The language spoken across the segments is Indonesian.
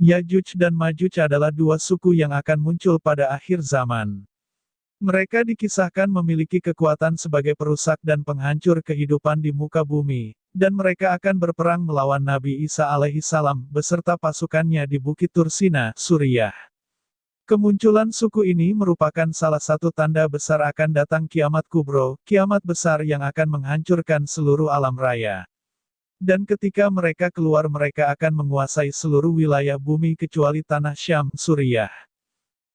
Yajuj dan Majuj adalah dua suku yang akan muncul pada akhir zaman. Mereka dikisahkan memiliki kekuatan sebagai perusak dan penghancur kehidupan di muka bumi, dan mereka akan berperang melawan Nabi Isa alaihissalam beserta pasukannya di Bukit Tursina, Suriah. Kemunculan suku ini merupakan salah satu tanda besar akan datang kiamat kubro, kiamat besar yang akan menghancurkan seluruh alam raya. Dan ketika mereka keluar mereka akan menguasai seluruh wilayah bumi kecuali tanah Syam, Suriah.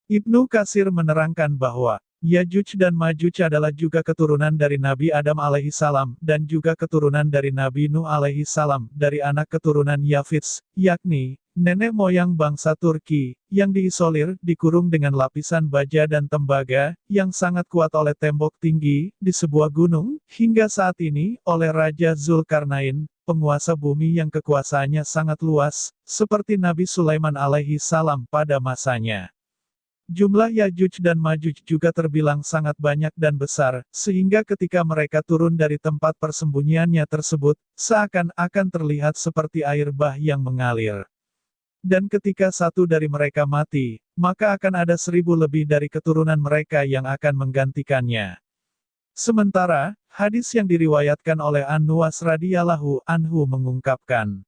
Ibnu Katsir menerangkan bahwa Yajuj dan Majuj adalah juga keturunan dari Nabi Adam alaihissalam dan juga keturunan dari Nabi Nuh alaihissalam dari anak keturunan Yafits, yakni nenek moyang bangsa Turki, yang diisolir, dikurung dengan lapisan baja dan tembaga, yang sangat kuat oleh tembok tinggi, di sebuah gunung, hingga saat ini, oleh Raja Zulkarnain, penguasa bumi yang kekuasaannya sangat luas, seperti Nabi Sulaiman alaihi salam pada masanya. Jumlah Yajuj dan Majuj juga terbilang sangat banyak dan besar, sehingga ketika mereka turun dari tempat persembunyiannya tersebut, seakan-akan terlihat seperti air bah yang mengalir. Dan ketika satu dari mereka mati, maka akan ada 1000 lebih dari keturunan mereka yang akan menggantikannya. Sementara, hadis yang diriwayatkan oleh An-Nuwas radhiyallahu anhu mengungkapkan,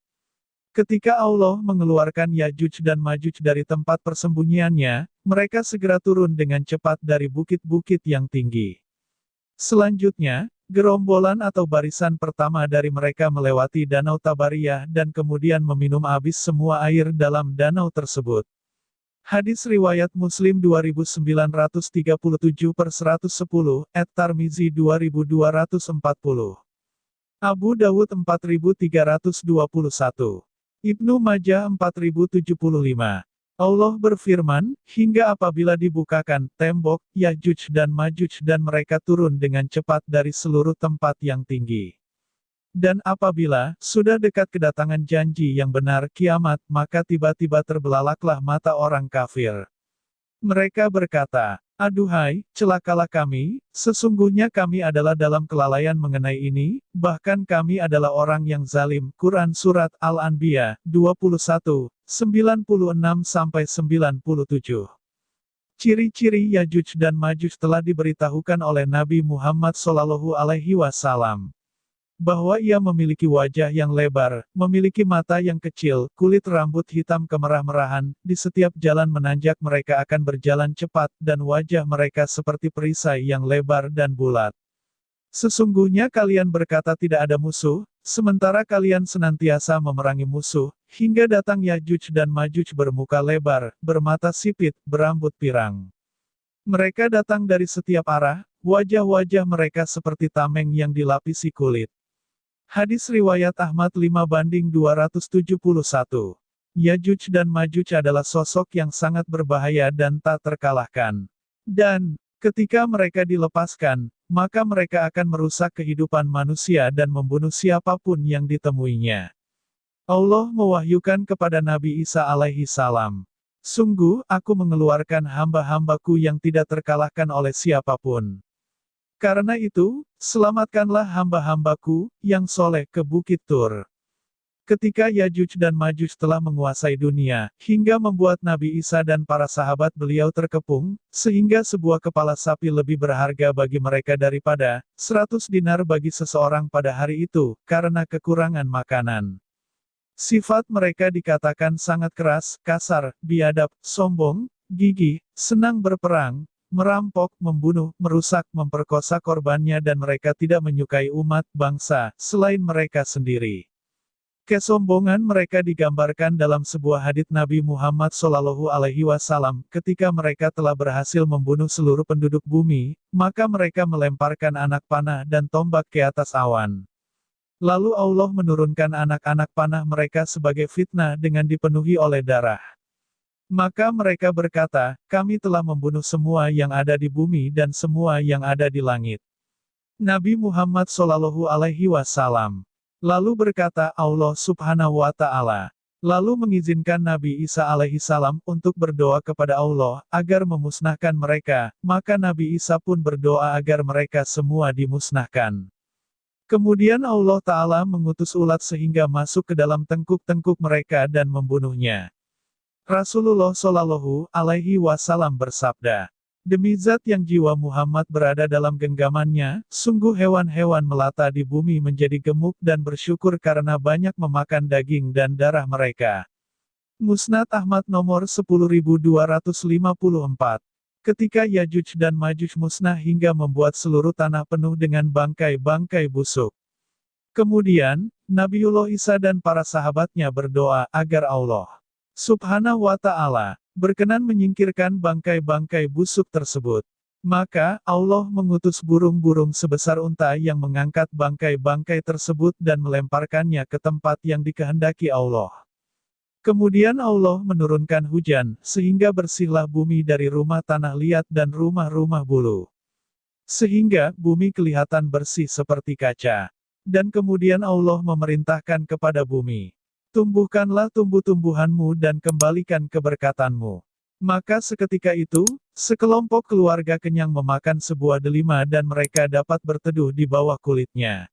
ketika Allah mengeluarkan Yajuj dan Majuj dari tempat persembunyiannya, mereka segera turun dengan cepat dari bukit-bukit yang tinggi. Selanjutnya, gerombolan atau barisan pertama dari mereka melewati Danau Tabariyah dan kemudian meminum habis semua air dalam danau tersebut. Hadis riwayat Muslim 2937/110, At-Tirmizi 2240. Abu Dawud 4321. Ibnu Majah 4075. Allah berfirman, hingga apabila dibukakan tembok, Yajuj dan Majuj dan mereka turun dengan cepat dari seluruh tempat yang tinggi. Dan apabila sudah dekat kedatangan janji yang benar kiamat, maka tiba-tiba terbelalaklah mata orang kafir. Mereka berkata, aduhai, celakalah kami, sesungguhnya kami adalah dalam kelalaian mengenai ini, bahkan kami adalah orang yang zalim. Quran Surat Al-Anbiya, 21, 96-97. Ciri-ciri Yajuj dan Majuj telah diberitahukan oleh Nabi Muhammad SAW. Bahwa ia memiliki wajah yang lebar, memiliki mata yang kecil, kulit rambut hitam kemerah-merahan, di setiap jalan menanjak mereka akan berjalan cepat, dan wajah mereka seperti perisai yang lebar dan bulat. Sesungguhnya kalian berkata tidak ada musuh, sementara kalian senantiasa memerangi musuh, hingga datang Yajuj dan Majuj bermuka lebar, bermata sipit, berambut pirang. Mereka datang dari setiap arah, wajah-wajah mereka seperti tameng yang dilapisi kulit. Hadis riwayat Ahmad 5/271. Yajuj dan Majuj adalah sosok yang sangat berbahaya dan tak terkalahkan. Dan, ketika mereka dilepaskan, maka mereka akan merusak kehidupan manusia dan membunuh siapapun yang ditemuinya. Allah mewahyukan kepada Nabi Isa alaihi salam. Sungguh, aku mengeluarkan hamba-hambaku yang tidak terkalahkan oleh siapapun. Karena itu, selamatkanlah hamba-hambaku, yang soleh ke Bukit Tur. Ketika Yajuj dan Majuj telah menguasai dunia, hingga membuat Nabi Isa dan para sahabat beliau terkepung, sehingga sebuah kepala sapi lebih berharga bagi mereka daripada 100 dinar bagi seseorang pada hari itu, karena kekurangan makanan. Sifat mereka dikatakan sangat keras, kasar, biadab, sombong, gigih, senang berperang, merampok, membunuh, merusak, memperkosa korbannya dan mereka tidak menyukai umat bangsa, selain mereka sendiri. Kesombongan mereka digambarkan dalam sebuah hadits Nabi Muhammad SAW, ketika mereka telah berhasil membunuh seluruh penduduk bumi, maka mereka melemparkan anak panah dan tombak ke atas awan. Lalu Allah menurunkan anak-anak panah mereka sebagai fitnah dengan dipenuhi oleh darah. Maka mereka berkata, kami telah membunuh semua yang ada di bumi dan semua yang ada di langit. Nabi Muhammad SAW lalu berkata Allah Subhanahu wa Ta'ala, lalu mengizinkan Nabi Isa alaihissalam untuk berdoa kepada Allah agar memusnahkan mereka, maka Nabi Isa pun berdoa agar mereka semua dimusnahkan. Kemudian Allah Ta'ala mengutus ulat sehingga masuk ke dalam tengkuk-tengkuk mereka dan membunuhnya. Rasulullah Shallallahu Alaihi Wasallam bersabda, "Demi zat yang jiwa Muhammad berada dalam genggamannya, sungguh hewan-hewan melata di bumi menjadi gemuk dan bersyukur karena banyak memakan daging dan darah mereka." Musnad Ahmad nomor 10254. Ketika Yajuj dan Majuj musnah hingga membuat seluruh tanah penuh dengan bangkai-bangkai busuk. Kemudian, Nabiullah Isa dan para sahabatnya berdoa agar Allah Subhanahu wa Ta'ala berkenan menyingkirkan bangkai-bangkai busuk tersebut. Maka, Allah mengutus burung-burung sebesar unta yang mengangkat bangkai-bangkai tersebut dan melemparkannya ke tempat yang dikehendaki Allah. Kemudian Allah menurunkan hujan, sehingga bersihlah bumi dari rumah tanah liat dan rumah-rumah bulu. Sehingga, bumi kelihatan bersih seperti kaca. Dan kemudian Allah memerintahkan kepada bumi, "Tumbuhkanlah tumbuh-tumbuhanmu dan kembalikan keberkatanmu." Maka seketika itu, sekelompok keluarga kenyang memakan sebuah delima dan mereka dapat berteduh di bawah kulitnya.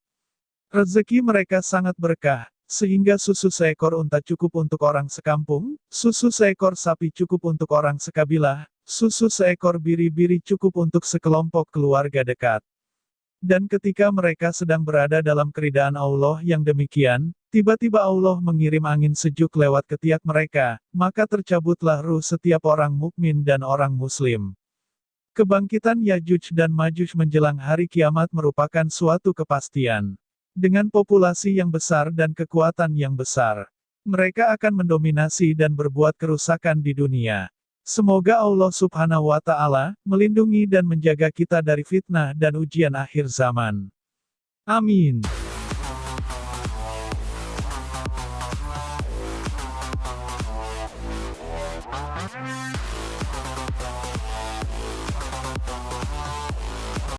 Rezeki mereka sangat berkah, sehingga susu seekor unta cukup untuk orang sekampung, susu seekor sapi cukup untuk orang sekabilah, susu seekor biri-biri cukup untuk sekelompok keluarga dekat. Dan ketika mereka sedang berada dalam keridaan Allah yang demikian, tiba-tiba Allah mengirim angin sejuk lewat ketiak mereka, maka tercabutlah ruh setiap orang mukmin dan orang muslim. Kebangkitan Yajuj dan Majuj menjelang hari kiamat merupakan suatu kepastian. Dengan populasi yang besar dan kekuatan yang besar, mereka akan mendominasi dan berbuat kerusakan di dunia. Semoga Allah Subhanahu wa Ta'ala melindungi dan menjaga kita dari fitnah dan ujian akhir zaman. Amin.